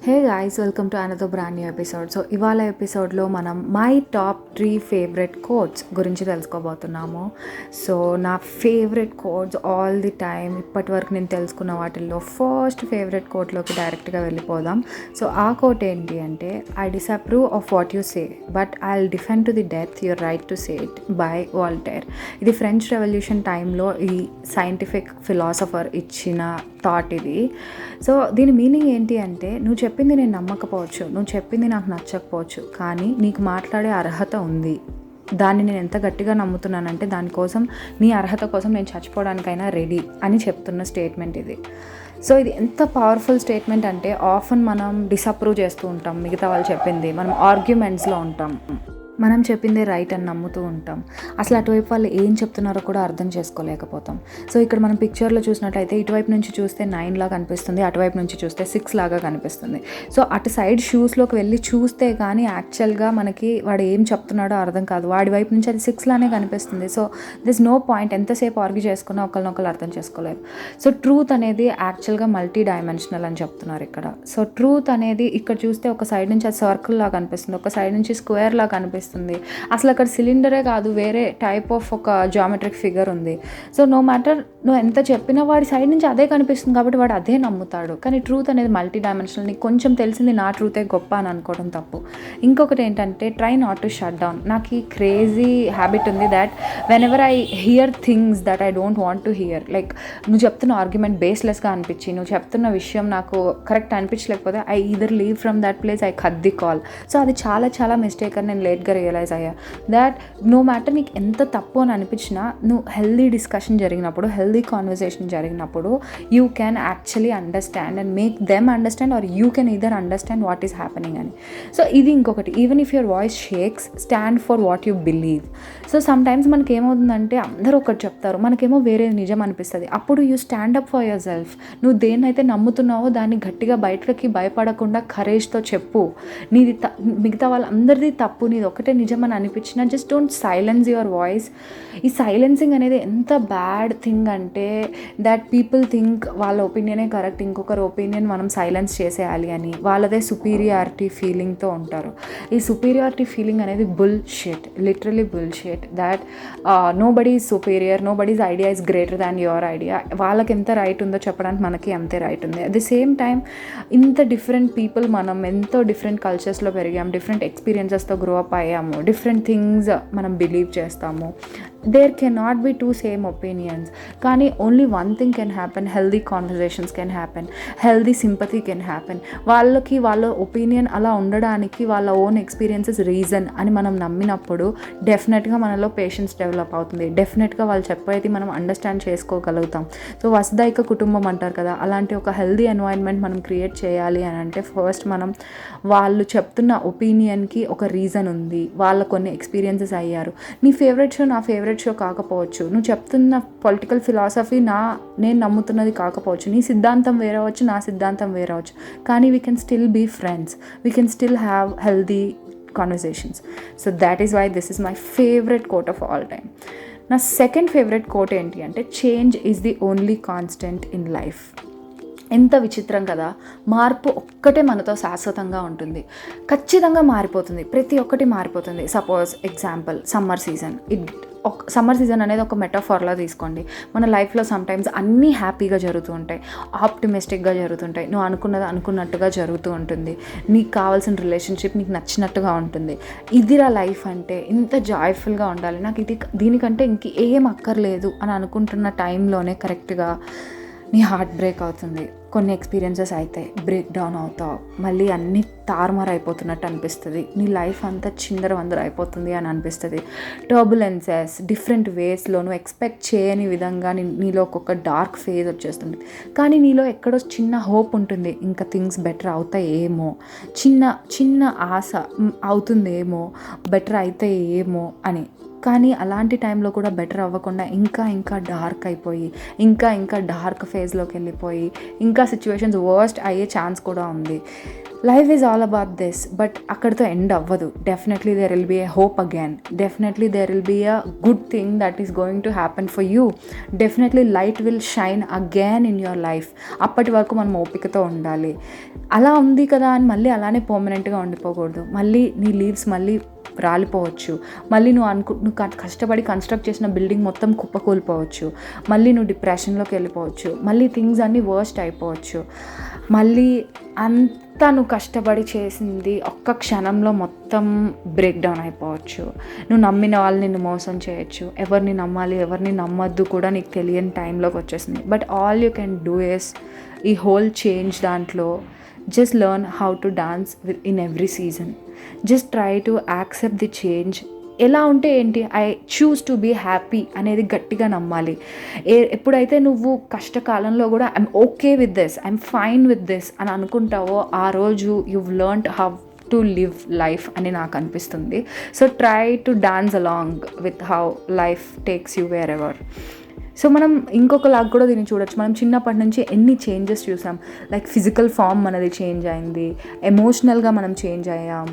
Hey guys, welcome to another brand new episode. So ఇవాళ ఎపిసోడ్లో మనం మై టాప్ 3 ఫేవరెట్ కోట్స్ గురించి తెలుసుకోబోతున్నాము. సో నా favourite quotes all the time, ఇప్పటి వరకు నేను తెలుసుకున్న వాటిల్లో ఫస్ట్ ఫేవరెట్ కోట్లోకి డైరెక్ట్గా వెళ్ళిపోదాం. సో ఆ కోట్ ఏంటి అంటే, I disapprove of what you say but I will defend to the death your right to say it by Voltaire. ఇది ఫ్రెంచ్ రెవల్యూషన్ టైంలో ఈ సైంటిఫిక్ ఫిలాసఫర్ ఇచ్చిన థాట్ ఇది. సో దీని మీనింగ్ ఏంటి అంటే, నువ్వు చెప్పింది నేను నమ్మకపోవచ్చు, నువ్వు చెప్పింది నాకు నచ్చకపోవచ్చు, కానీ నీకు మాట్లాడే అర్హత ఉంది. దాన్ని నేను ఎంత గట్టిగా నమ్ముతున్నానంటే, దానికోసం నీ అర్హత కోసం నేను చచ్చిపోవడానికైనా రెడీ అని చెప్తున్న స్టేట్మెంట్ ఇది. సో ఇది ఎంత పవర్ఫుల్ స్టేట్మెంట్ అంటే, ఆఫన్ మనం డిసప్రూవ్ చేస్తూ ఉంటాం మిగతా వాళ్ళు చెప్పింది, మనం ఆర్గ్యుమెంట్స్లో ఉంటాం, మనం చెప్పిందే రైట్ అని నమ్ముతూ ఉంటాం. అసలు అటువైపు వాళ్ళు ఏం చెప్తున్నారో కూడా అర్థం చేసుకోలేకపోతాం. సో ఇక్కడ మనం పిక్చర్లో చూసినట్లయితే ఇటువైపు నుంచి చూస్తే 9 లాగా కనిపిస్తుంది, అటువైపు నుంచి చూస్తే 6 లాగా కనిపిస్తుంది. సో అటు సైడ్ షూస్లోకి వెళ్ళి చూస్తే కానీ యాక్చువల్గా మనకి వాడు ఏం చెప్తున్నాడో అర్థం కాదు, వాడి వైపు నుంచి అది 6 లానే కనిపిస్తుంది. సో దిస్ నో పాయింట్, ఎంతసేపు ఆర్గ్యూ చేసుకున్నా ఒకరినొకరు అర్థం చేసుకోలేరు. సో ట్రూత్ అనేది యాక్చువల్గా మల్టీ డైమెన్షనల్ అని చెప్తున్నారు ఇక్కడ. సో ట్రూత్ అనేది ఇక్కడ చూస్తే ఒక సైడ్ నుంచి అది సర్కిల్ లాగా కనిపిస్తుంది, ఒక సైడ్ నుంచి స్క్వేర్ లాగా కనిపిస్తుంది. అసలు అక్కడ సిలిండరే కాదు, వేరే టైప్ ఆఫ్ ఒక జామెట్రిక్ ఫిగర్ ఉంది. సో నో మ్యాటర్ నువ్వు ఎంత చెప్పినా వాడి సైడ్ నుంచి అదే కనిపిస్తుంది కాబట్టి వాడు అదే నమ్ముతాడు. కానీ ట్రూత్ అనేది మల్టీ డైమెన్షనల్. నీకు కొంచెం తెలిసింది నా ట్రూతే గొప్ప అని అనుకోవడం తప్పు. ఇంకొకటి ఏంటంటే, try not to shut down. నాకు ఈ క్రేజీ హ్యాబిట్ ఉంది that whenever I hear things that I don't want to hear, like నువ్వు చెప్తున్న ఆర్గ్యుమెంట్ బేస్లెస్గా అనిపించి, నువ్వు చెప్తున్న విషయం నాకు కరెక్ట్ అనిపించలేకపోతే I either leave from that place, I cut the call. So అది చాలా మిస్టేక్ అని నేను లేట్గా రియలైజ్ అయ్యా. దట్ నో మ్యాటర్ నీకు ఎంత తప్పు అని అనిపించినా, నువ్వు హెల్దీ డిస్కషన్ జరిగినప్పుడు, హెల్దీ కాన్వర్సేషన్ జరిగినప్పుడు you can actually understand and make them understand, or you can either understand what is happening అని. సో ఇది ఇంకొకటి, even if your voice shakes, stand for what you believe. So sometimes మనకి ఏమవుతుందంటే, అందరూ ఒకటి చెప్తారు, మనకేమో వేరే నిజం అనిపిస్తుంది. అప్పుడు you stand up for your self. నువ్వు దేన్నైతే నమ్ముతున్నావో దాన్ని గట్టిగా బయటకి భయపడకుండా కరేజ్తో చెప్పు. నీది మిగతా వాళ్ళందరిది తప్పు, నీది ఒకటే నిజం అని అనిపించిన just don't silence your voice. ఈ సైలెన్సింగ్ అనేది ఎంత బ్యాడ్ థింగ్ అంటే, దట్ పీపుల్ థింక్ వాళ్ళ ఒపీనియనే కరెక్ట్, ఇంకొకరి ఒపీనియన్ మనం సైలెన్స్ చేసేయాలి అని వాళ్ళదే సుపీరియారిటీ ఫీలింగ్తో ఉంటారు. ఈ సుపీరియారిటీ ఫీలింగ్ అనేది bullshit, literally bullshit. That nobody is superior, nobody's idea is greater than your idea. వాళ్ళకి ఎంత రైట్ ఉందో చెప్పడానికి మనకి అంతే రైట్ ఉంది. అట్ ది సేమ్ టైం ఇంత డిఫరెంట్ పీపుల్, మనం ఎంతో డిఫరెంట్ కల్చర్స్లో పెరిగాము, డిఫరెంట్ ఎక్స్పీరియన్సెస్తో గ్రో అప్ అయ్యాము, డిఫరెంట్ థింగ్స్ మనం బిలీవ్ చేస్తాము. There can not be 2 same opinions, కానీ only one thing can happen, healthy conversations can happen, healthy sympathy can happen. వాళ్ళకి వాళ్ళ ఒపీనియన్ అలా ఉండడానికి వాళ్ళ ఓన్ ఎక్స్పీరియన్సెస్ రీజన్ అని మనం నమ్మినప్పుడు డెఫినెట్గా మనలో పేషెన్స్ డెవలప్ అవుతుంది. డెఫినెట్గా వాళ్ళు చెప్పేది మనం అండర్స్టాండ్ చేసుకోగలుగుతాం. సో వసుదైక కుటుంబం అంటారు కదా, అలాంటి ఒక హెల్దీ ఎన్వైర్న్మెంట్ మనం క్రియేట్ చేయాలి అని అంటే, ఫస్ట్ మనం వాళ్ళు చెప్తున్న ఒపీనియన్కి ఒక రీజన్ ఉంది, వాళ్ళ కొన్ని ఎక్స్పీరియన్సెస్ అయ్యారు. నీ ఫేవరెట్ షో నా ఫేవరెట్ షో కాకపోవచ్చు, నువ్వు చెప్తున్న పొలిటికల్ ఫిలాసఫీ నేను నమ్ముతున్నది కాకపోవచ్చు, నీ సిద్ధాంతం వేరవచ్చు, నా సిద్ధాంతం వేరవచ్చు, కానీ we can still be friends, we can still have healthy conversations. So that is why this is my favourite quote of all time. నా సెకండ్ ఫేవరెట్ కోట్ ఏంటి అంటే, change is the only constant in life. ఎంత విచిత్రం కదా, మార్పు ఒక్కటే మనతో శాశ్వతంగా ఉంటుంది, ఖచ్చితంగా మారిపోతుంది, ప్రతి ఒక్కటి మారిపోతుంది. Suppose example summer season. Summer season అనేది ఒక మెటాఫర్లా తీసుకోండి. మన లైఫ్లో సమ్టైమ్స్ అన్నీ హ్యాపీగా జరుగుతూ ఉంటాయి, ఆప్టిమిస్టిక్గా జరుగుతుంటాయి, నువ్వు అనుకున్నది అనుకున్నట్టుగా జరుగుతూ ఉంటుంది, నీకు కావాల్సిన రిలేషన్షిప్ నీకు నచ్చినట్టుగా ఉంటుంది. ఇదిరా లైఫ్ అంటే, ఇంత జాయ్ఫుల్గా ఉండాలి, నాకు దీనికంటే ఇంకేం అక్కర్లేదు అని అనుకుంటున్న టైంలోనే కరెక్ట్గా నీ హార్ట్ బ్రేక్ అవుతుంది. కొన్ని ఎక్స్పీరియన్సెస్ అయితే బ్రేక్ డౌన్ అవుతావు, మళ్ళీ అన్నీ తారుమారు అయిపోతున్నట్టు అనిపిస్తుంది, నీ లైఫ్ అంతా చిందరవందర అయిపోతుంది అని అనిపిస్తుంది. టర్బులెన్సెస్ డిఫరెంట్ వేస్లో నువ్వు ఎక్స్పెక్ట్ చేయని విధంగా నీలో ఒక డార్క్ ఫేజ్ వచ్చేస్తుంది. కానీ నీలో ఎక్కడో చిన్న హోప్ ఉంటుంది, ఇంకా థింగ్స్ బెటర్ అవుతాయేమో, చిన్న ఆశ అవుతుందేమో, బెటర్ అయితే ఏమో అని. కానీ అలాంటి టైంలో కూడా బెటర్ అవ్వకుండా ఇంకా డార్క్ అయిపోయి, ఇంకా డార్క్ ఫేజ్లోకి వెళ్ళిపోయి, ఇంకా సిచ్యువేషన్స్ వర్స్ట్ అయ్యే ఛాన్స్ కూడా ఉంది. Life is all about this, but అక్కడితో ఎండ్ అవ్వదు. Definitely there will be a hope again. Definitely there will be a good thing that is going to happen for you. Definitely light will shine again in your life. అప్పటి వరకు మనం ఓపికతో ఉండాలి. అలా ఉంది కదా అని మళ్ళీ అలానే పర్మనెంట్గా ఉండిపోకూడదు. మళ్ళీ నీ లీవ్స్ మళ్ళీ రాలిపోవచ్చు. మళ్ళీ నువ్వు కష్టపడి కన్స్ట్రక్ట్ చేసిన బిల్డింగ్ మొత్తం కుప్పకూలిపోవచ్చు. మళ్ళీ నువ్వు డిప్రెషన్లోకి వెళ్ళిపోవచ్చు. మళ్ళీ థింగ్స్ అన్నీ వర్స్ట్ అయిపోవచ్చు. మళ్ళీ అంతా నువ్వు కష్టపడి చేసింది ఒక్క క్షణంలో మొత్తం బ్రేక్ డౌన్ అయిపోవచ్చు. నువ్వు నమ్మిన వాళ్ళు నిన్ను మోసం చేయొచ్చు. ఎవరిని నమ్మాలి ఎవరిని నమ్మొద్దు కూడా నీకు తెలియని టైంలోకి వచ్చేసింది. But all you can do is ఈ హోల్ చేంజ్ దాంట్లో just learn how to dance in every season. Just try to accept the change. ఎలా ఉంటే ఏంటి, I choose to be happy అనేది గట్టిగా నమ్మాలి. ఎప్పుడైతే నువ్వు కష్టకాలంలో కూడా I'm okay with this, I'm fine with this అని అనుకుంటావో ఆ రోజు you've learned how to live life అని నాకు అనిపిస్తుంది. So try to dance along with how life takes you wear ever. So మనం ఇంకొకలాగా కూడా దీన్ని చూడొచ్చు. మనం చిన్నప్పటి నుంచి ఎన్ని చేంజెస్ చూసాం. లైక్ ఫిజికల్ ఫామ్ మనది చేంజ్ అయింది, ఎమోషనల్గా మనం చేంజ్ అయ్యాం,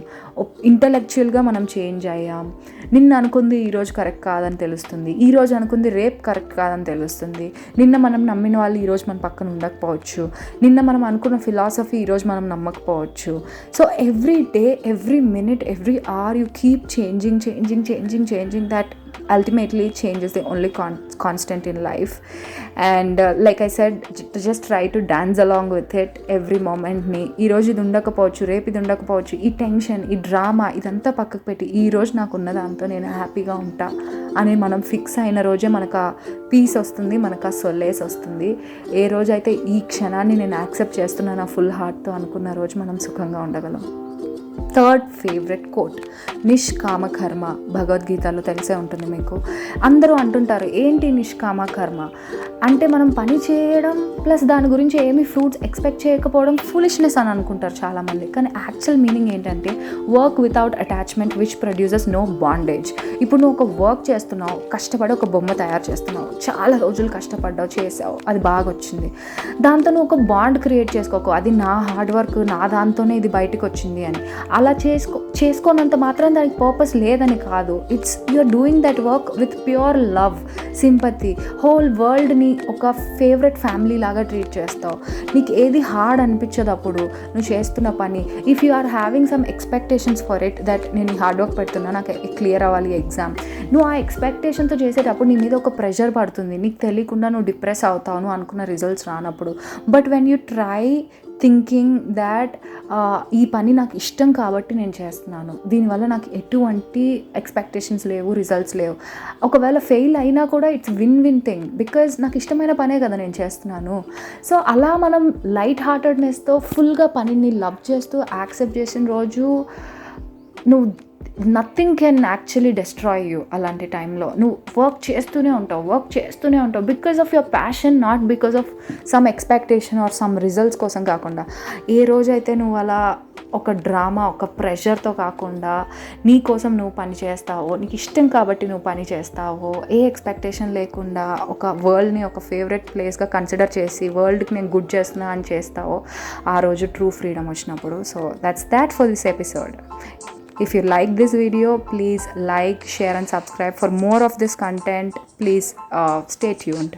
ఇంటలెక్చువల్గా మనం చేంజ్ అయ్యాం. నిన్న అనుకుంది ఈరోజు కరెక్ట్ కాదని తెలుస్తుంది, ఈరోజు అనుకుంది రేపు కరెక్ట్ కాదని తెలుస్తుంది. నిన్న మనం నమ్మిన వాళ్ళు ఈరోజు మన పక్కన ఉండకపోవచ్చు. నిన్న మనం అనుకున్న ఫిలాసఫీ ఈరోజు మనం నమ్మకపోవచ్చు. So every day, every minute, every hour you keep changing that ultimately change is the only constant in life. And like I said, just try to dance along with it every moment ni. ఈ రోజు ఇది ఉండకపోవచ్చు, రేపు ఇది ఉండకపోవచ్చు, ఈ tension, ఈ drama ఇదంతా పక్కకు పెట్టి ఈ రోజు నాకు ఉన్న దాంతో నేను హ్యాపీగా ఉంటా అని మనం ఫిక్స్ అయిన రోజే మనకు ఆ పీస్ వస్తుంది, మనకు ఆ సొల్లేస్ వస్తుంది. ఏ రోజైతే ఈ క్షణాన్ని నేను యాక్సెప్ట్ చేస్తున్నాను నా ఫుల్ హార్ట్తో అనుకున్న రోజు మనం సుఖంగా ఉండగలం. థర్డ్ ఫేవరెట్ కోట్, నిష్కామ కర్మ. భగవద్గీతలో తెలిసే ఉంటుంది మీకు. అందరూ అంటుంటారు ఏంటి నిష్కామ కర్మ అంటే మనం పని చేయడం ప్లస్ దాని గురించి ఏమీ ఫ్రూట్స్ ఎక్స్పెక్ట్ చేయకపోవడం ఫూలిష్నెస్ అని అనుకుంటారు చాలామంది. కానీ యాక్చువల్ మీనింగ్ ఏంటంటే work without attachment which produces no bondage. ఇప్పుడు నువ్వు ఒక వర్క్ చేస్తున్నావు, కష్టపడి ఒక బొమ్మ తయారు చేస్తున్నావు, చాలా రోజులు కష్టపడ్డావు, చేసావు, అది బాగా వచ్చింది. దాంతో నువ్వు ఒక బాండ్ క్రియేట్ చేసుకోకు, అది నా హార్డ్ వర్క్, నా దాంతోనే ఇది బయటకు వచ్చింది అని. అలా చేసుకోనంత మాత్రం దానికి పర్పస్ లేదని కాదు. It's you're doing that work with pure love, sympathy. Whole వరల్డ్ని ఒక ఫేవరెట్ ఫ్యామిలీ లాగా ట్రీట్ చేస్తావు. నీకు ఏది హార్డ్ అనిపించదు అప్పుడు నువ్వు చేస్తున్న పని. If you are having some expectations for it, that నేను ఈ హార్డ్ వర్క్ పెడుతున్నా, నాకు క్లియర్ అవ్వాలి ఎగ్జామ్, నువ్వు ఆ ఎక్స్పెక్టేషన్తో చేసేటప్పుడు నీ మీద ఒక ప్రెషర్ పడుతుంది. నీకు తెలియకుండా నువ్వు డిప్రెస్ అవుతావు నువ్వు అనుకున్న రిజల్ట్స్ రానప్పుడు. But when you try thinking that ఈ పని నాకు ఇష్టం కాబట్టి నేను చేస్తున్నాను, దీనివల్ల నాకు ఎటువంటి ఎక్స్పెక్టేషన్స్ లేవు, రిజల్ట్స్ లేవు, ఒకవేళ ఫెయిల్ అయినా కూడా it's win win thing because నాకు ఇష్టమైన పనే కదా నేను చేస్తున్నాను. సో అలా మనం లైట్ హార్టెడ్నెస్తో ఫుల్గా పనిని లవ్ చేస్తూ యాక్సెప్ట్ చేసిన రోజు నువ్వు nothing can actually destroy you. అలాంటి టైంలో నువ్వు వర్క్ చేస్తూనే ఉంటావు because of your passion, not because of some expectation or some results కోసం కాకుండా. ఏ రోజైతే నువ్వు అలా ఒక డ్రామా, ఒక ప్రెషర్తో కాకుండా నీ కోసం నువ్వు పని చేస్తావో, నీకు ఇష్టం కాబట్టి నువ్వు పని చేస్తావో, ఏ ఎక్స్పెక్టేషన్ లేకుండా ఒక వరల్డ్ని ఒక ఫేవరెట్ ప్లేస్గా కన్సిడర్ చేసి వరల్డ్కి నేను గుడ్ చేస్తున్నా అని చేస్తావో, ఆ రోజు ట్రూ ఫ్రీడమ్ వచ్చినప్పుడు. So that's that for this episode. If you like this video, please like, share and subscribe for more of this content. Please stay tuned.